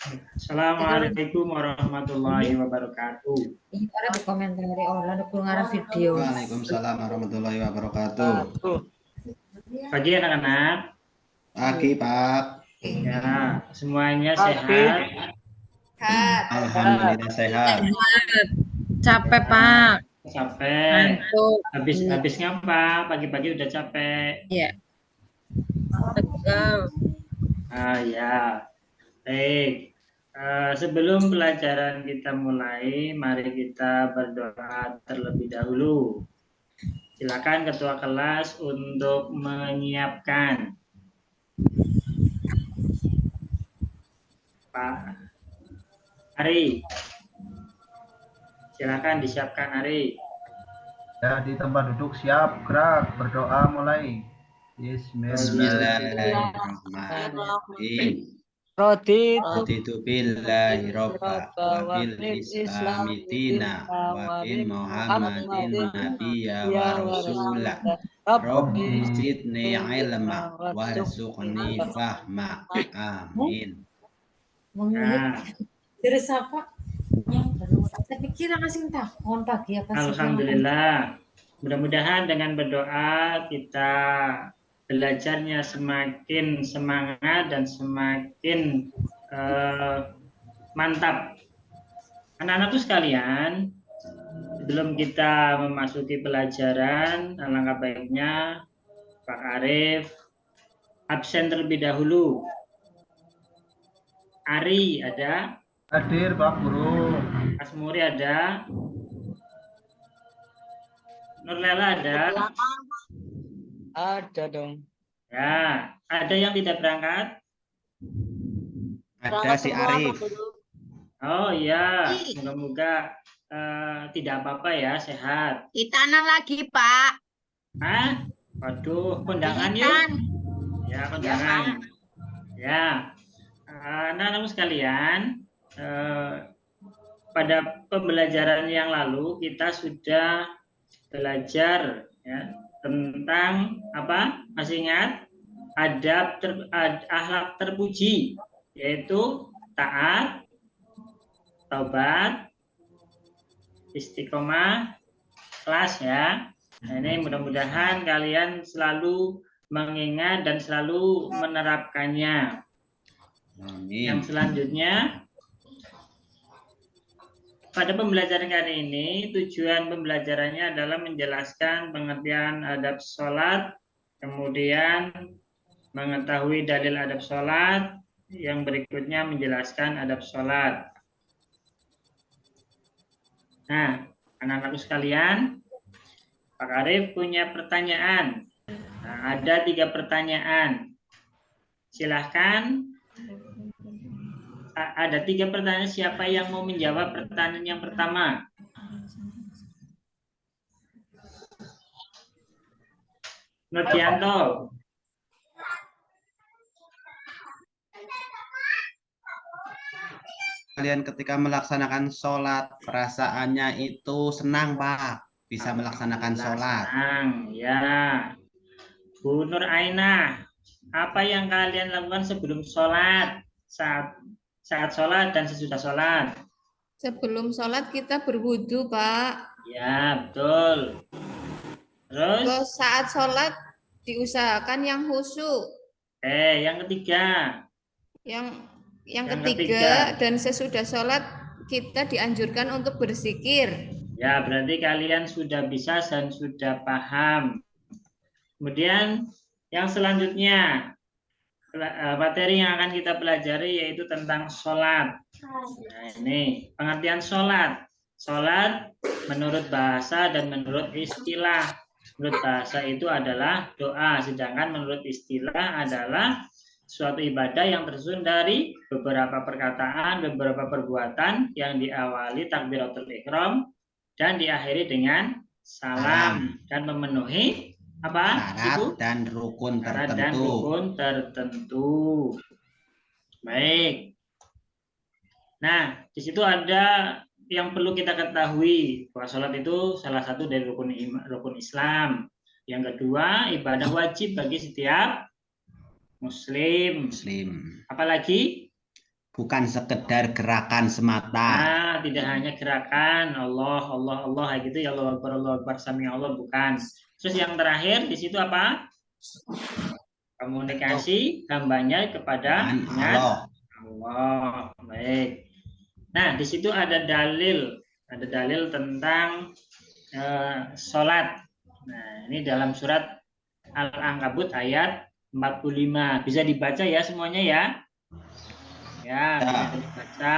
Assalamualaikum warahmatullahi wabarakatuh. Ini ada di komentari orang ada ngarang video. Waalaikumsalam warahmatullahi wabarakatuh. Pagi anak-anak. Pagi Pak. Ya, semuanya sehat. Alhamdulillah sehat. Capek Pak. Capek. Ngantuk. Habis ngapa? Pagi-pagi udah capek. Iya. Betul. Ya. Baik. Sebelum pelajaran kita mulai, mari kita berdoa terlebih dahulu. Silakan ketua kelas untuk menyiapkan. Pak Ari, silakan disiapkan Ari. Ya, di tempat duduk siap, gerak, berdoa mulai. Bismillahirrahmanirrahim. Raditu billahi robba wa bil islami dina wa bin muhammadin nabiyya wa rasula. Rabbi zidni ilma warzuqni fahma. Amin. Nah. Dari siapa? Saya pikir kasih tahun pagi apa sih? Alhamdulillah. Mudah-mudahan dengan berdoa kita belajarnya semakin semangat dan semakin mantap. Anak-anakku sekalian, sebelum kita memasuki pelajaran, alangkah baiknya Pak Arif absen terlebih dahulu. Ari ada? Hadir Pak Guru. Asmuri ada? Nurlela ada? Ada dong. Ya, ada yang tidak berangkat? Ada si Arif. Oh iya, semoga tidak apa-apa ya, sehat. Itanan lagi Pak. Hah? Waduh, kondangan yuk. Ya, kondangan. Ya, anak-anak sekalian, pada pembelajaran yang lalu kita sudah belajar ya, tentang apa? Masih ingat? Akhlak terpuji, yaitu taat, taubat, istiqomah, ikhlas ya. Nah, ini mudah-mudahan kalian selalu mengingat dan selalu menerapkannya. Amin. Yang selanjutnya, pada pembelajaran kali ini, tujuan pembelajarannya adalah menjelaskan pengertian adab sholat, kemudian mengetahui dalil adab sholat, yang berikutnya menjelaskan adab sholat. Nah, anak-anakku sekalian, Pak Arif punya pertanyaan. Nah, ada 3 pertanyaan. Silahkan. Ada 3 pertanyaan. Siapa yang mau menjawab pertanyaan yang pertama? Nurdianto. Kalian ketika melaksanakan sholat, perasaannya itu senang Pak, bisa melaksanakan sholat. Senang, ya. Bu Nur Ainah, apa yang kalian lakukan sebelum sholat, saat sholat dan sesudah sholat? Sebelum sholat kita berwudu Pak. Ya, betul. Terus? Saat sholat diusahakan yang khusyuk. Yang ketiga? Yang ketiga dan sesudah sholat kita dianjurkan untuk berzikir. Ya, berarti kalian sudah bisa dan sudah paham. Kemudian yang selanjutnya, materi yang akan kita pelajari yaitu tentang sholat. Nah, ini pengertian sholat. Sholat menurut bahasa dan menurut istilah. Menurut bahasa itu adalah doa, sedangkan menurut istilah adalah suatu ibadah yang tersusun dari beberapa perkataan, beberapa perbuatan yang diawali takbiratul ihram dan diakhiri dengan salam dan memenuhi apa? Syarat dan rukun tertentu. Dan rukun tertentu. Baik. Nah, di situ ada yang perlu kita ketahui bahwa sholat itu salah satu dari rukun Islam. Yang kedua, ibadah wajib bagi setiap Muslim. Muslim. Apalagi? bukan sekedar gerakan semata. Nah, tidak hanya gerakan Allah, Allah, Allah gitu ya, Allah Akbar, Sami Allah, bukan. Terus yang terakhir di situ apa? Komunikasi hambanya kepada Allah. Allah. Baik. Nah, di situ ada dalil tentang sholat. Nah, ini dalam surat Al-Ankabut ayat 45. Bisa dibaca ya semuanya ya? Ya, bisa dibaca.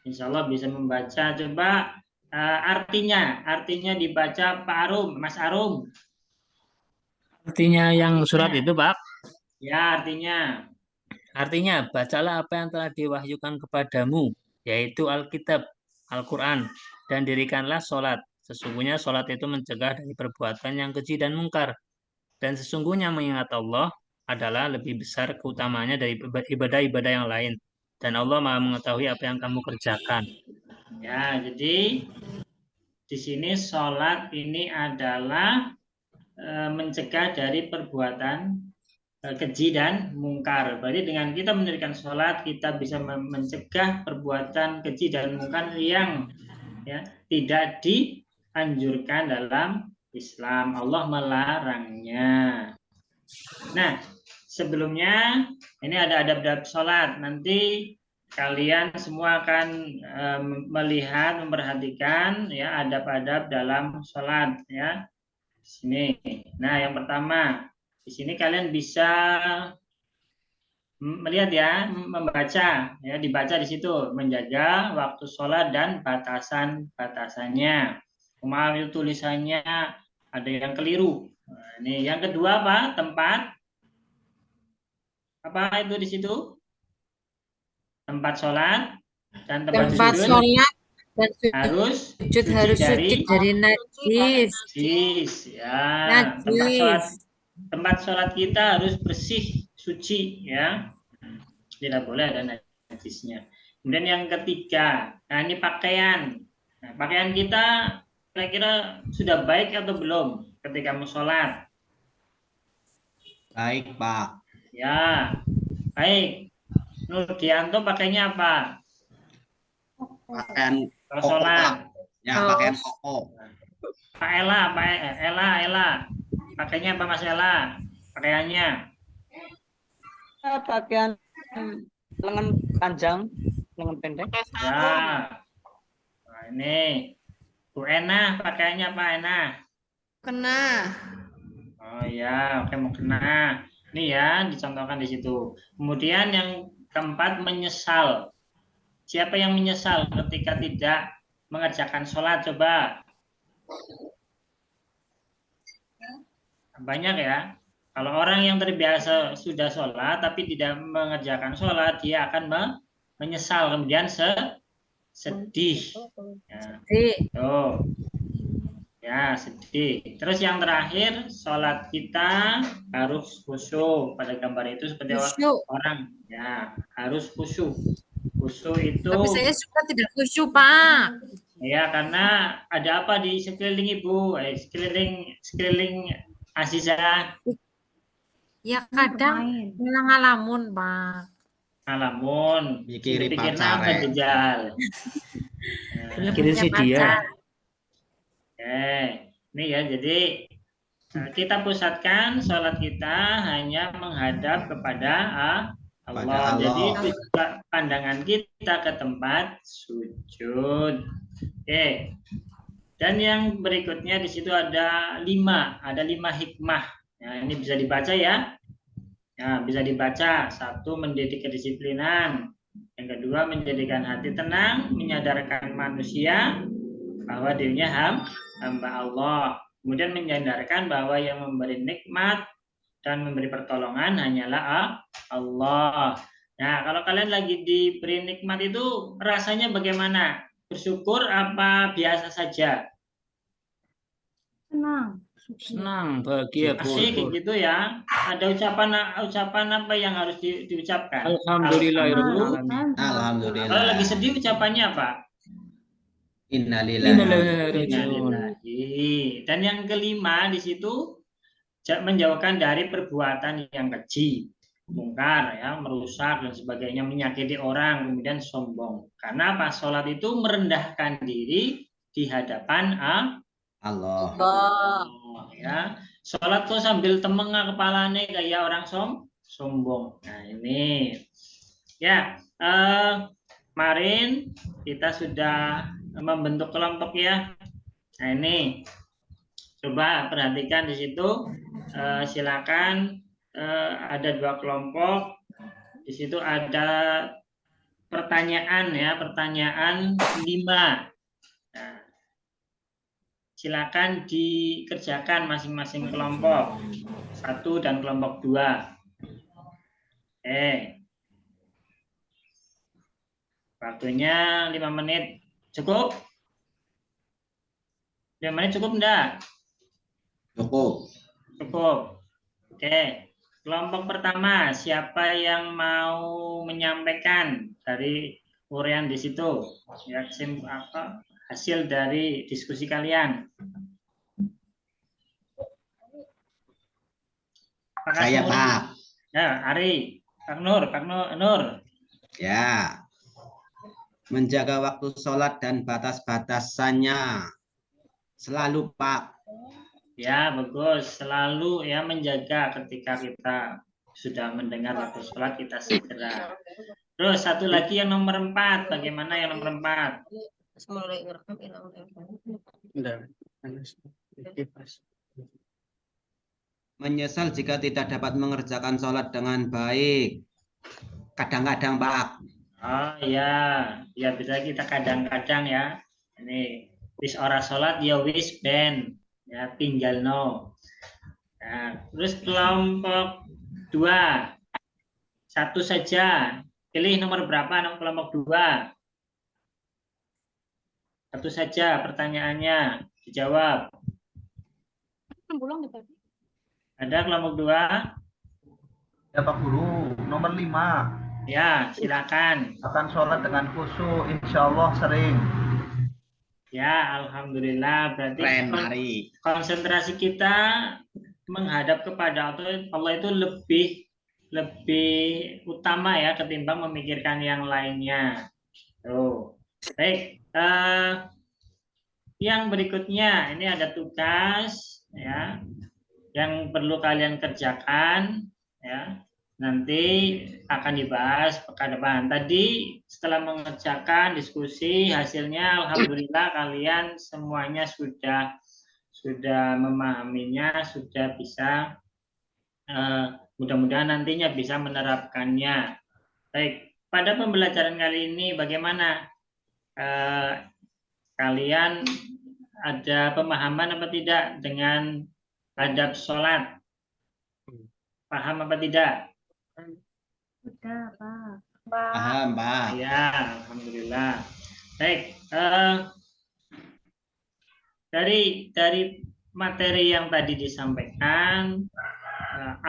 Insya Allah bisa membaca. Coba artinya dibaca Pak Arum, Mas Arum. Artinya yang surat itu, Pak? Ya, artinya. Artinya, bacalah apa yang telah diwahyukan kepadamu, yaitu Alkitab, Al-Quran, dan dirikanlah sholat. Sesungguhnya sholat itu mencegah dari perbuatan yang keji dan mungkar. Dan sesungguhnya mengingat Allah adalah lebih besar keutamaannya dari ibadah-ibadah yang lain. Dan Allah Maha mengetahui apa yang kamu kerjakan. Ya, jadi di sini sholat ini adalah mencegah dari perbuatan keji dan mungkar. Berarti dengan kita mendirikan sholat, kita bisa mencegah perbuatan keji dan mungkar yang tidak dianjurkan dalam Islam. Allah melarangnya. Nah, sebelumnya ini ada adab-adab sholat. Nanti kalian semua akan melihat, memperhatikan ya adab-adab dalam sholat ya. Di sini. Nah, yang pertama, di sini kalian bisa melihat ya, membaca ya, dibaca di situ, menjaga waktu sholat dan batasan-batasannya. Kemarin tulisannya ada yang keliru. Nah, ini yang kedua apa? Tempat apa itu di situ? Tempat sholat dan tempat sujud sholat dan harus suci dari najis. Ya, tempat sholat kita harus bersih, suci ya, tidak boleh ada najisnya. Kemudian yang ketiga, nah ini pakaian. Nah, pakaian kita kira-kira sudah baik atau belum ketika mau sholat? Baik, Pak. Ya, baik. Nurdianto pakainya apa? Pakaian Kalau koko, sholat. Pak. Ya, pakaian koko. Pak Ella. Pakainya apa Mas Ella? Pakaiannya? Pakaian lengan panjang, lengan pendek. Ya. Nah, ini Bu Ena, pakaiannya apa Ena? Kena. Oh ya, oke, mau kena. Ini ya, dicontohkan di situ. Kemudian yang keempat, menyesal. Siapa yang menyesal ketika tidak mengerjakan sholat? Coba. Banyak ya. Kalau orang yang terbiasa sudah sholat tapi tidak mengerjakan sholat, dia akan menyesal, kemudian sedih. Ya. Tuh. Ya, sedih. Terus yang terakhir, sholat kita harus khusyuk. Pada gambar itu seperti orang, ya harus khusyuk. Khusyuk itu. Tapi saya suka tidak khusyuk, Pak. Ya, karena ada apa di sekeliling Ibu, sekeliling Aziza. Ya kadang ngalamun, Pak. Ngalamun. Mikiri Pikir pacar. apa jejal. Kira si dia. Ini ya, jadi kita pusatkan sholat kita hanya menghadap kepada Allah. Jadi pandangan kita ke tempat sujud. Oke. Dan yang berikutnya di situ ada 5 hikmah. Ya, ini bisa dibaca ya. Ya, bisa dibaca. 1, mendidik kedisiplinan. Yang kedua, menjadikan hati tenang, menyadarkan manusia bahwa dirinya hamba Allah. Kemudian menyadarkan bahwa yang memberi nikmat dan memberi pertolongan hanyalah Allah. Nah, kalau kalian lagi diberi nikmat itu rasanya bagaimana? Bersyukur apa biasa saja? Senang, bahagia, asik gitu ya. Ada ucapan apa yang harus diucapkan? Alhamdulillah. Alhamdulillah. Kalau lagi sedih ucapannya apa? Innalillahi. Dan yang kelima di situ menjauhkan dari perbuatan yang keji. mungkar, ya, merusak dan sebagainya, menyakiti orang, kemudian sombong. Karena apa? Sholat itu merendahkan diri di hadapan Allah. ya. Sholat tuh sambil temengah kepalanya kayak orang sombong. Nah ini, ya, kemarin kita sudah membentuk kelompok ya. Nah ini, coba perhatikan di situ. Silakan, ada 2 kelompok. Di situ ada pertanyaan ya, pertanyaan 5. Nah, silakan dikerjakan masing-masing kelompok 1 dan kelompok 2. Waktunya 5 menit. Cukup? 5 menit cukup enggak? Cukup. Cukup. Oke. Kelompok pertama, siapa yang mau menyampaikan dari uraian di situ? Ya, hasil dari diskusi kalian. Saya, Pak. Ya, Ari, Kak Nur. Ya. Menjaga waktu sholat dan batas-batasannya. Selalu, Pak. Ya, bagus. Selalu ya menjaga ketika kita sudah mendengar waktu sholat, kita segera. Terus satu lagi yang nomor 4. Bagaimana yang nomor 4? Menyesal jika tidak dapat mengerjakan sholat dengan baik. Kadang-kadang, Pak. Oh iya, ya bisa kita kadang-kadang ya. Ini wis ora sholat ya wis ben. Ya, tinggal no. Nah, terus kelompok 2. 1 saja. Pilih nomor berapa kelompok 2? 1 saja pertanyaannya. Dijawab. Ada kelompok 2? Ya Pak Guru, nomor 5. Ya, silakan. Akan sholat dengan khusyuk, insya Allah sering. Ya, alhamdulillah. Berarti Keren, Mari. konsentrasi kita menghadap kepada Allah itu lebih utama ya ketimbang memikirkan yang lainnya. Tuh. Baik. Yang berikutnya ini ada tugas ya yang perlu kalian kerjakan ya. Nanti akan dibahas pekan depan. Tadi setelah mengerjakan diskusi, hasilnya alhamdulillah kalian semuanya sudah memahaminya, sudah bisa, mudah-mudahan nantinya bisa menerapkannya. Baik, pada pembelajaran kali ini bagaimana? Kalian ada pemahaman apa tidak dengan adab sholat? Paham apa tidak? Sudah, Pak. Paham, Pak. Ya, alhamdulillah. Baik, dari materi yang tadi disampaikan,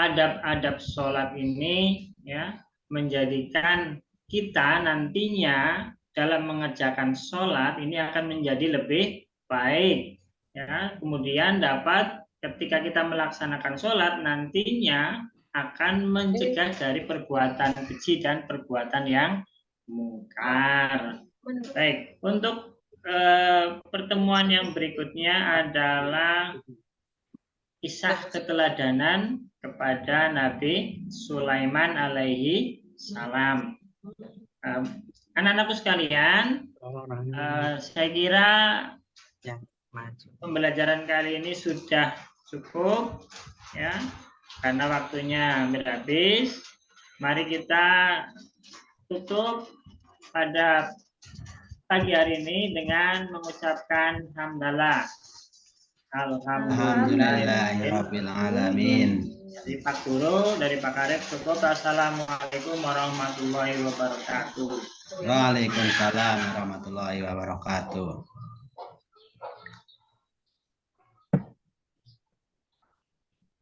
adab-adab sholat ini ya menjadikan kita nantinya dalam mengerjakan sholat ini akan menjadi lebih baik. Ya, kemudian dapat ketika kita melaksanakan sholat nantinya akan mencegah dari perbuatan keji dan perbuatan yang mungkar. Baik, untuk pertemuan yang berikutnya adalah kisah keteladanan kepada Nabi Sulaiman alaihi salam. Anak-anakku sekalian, saya kira pembelajaran kali ini sudah cukup ya. Karena waktunya hampir habis, mari kita tutup pada pagi hari ini dengan mengucapkan hamdalah. Alhamdulillahirabbil alamin. Dari Pak Guru, dari Pak Karep cukup. Assalamualaikum warahmatullahi wabarakatuh. Waalaikumsalam warahmatullahi wabarakatuh.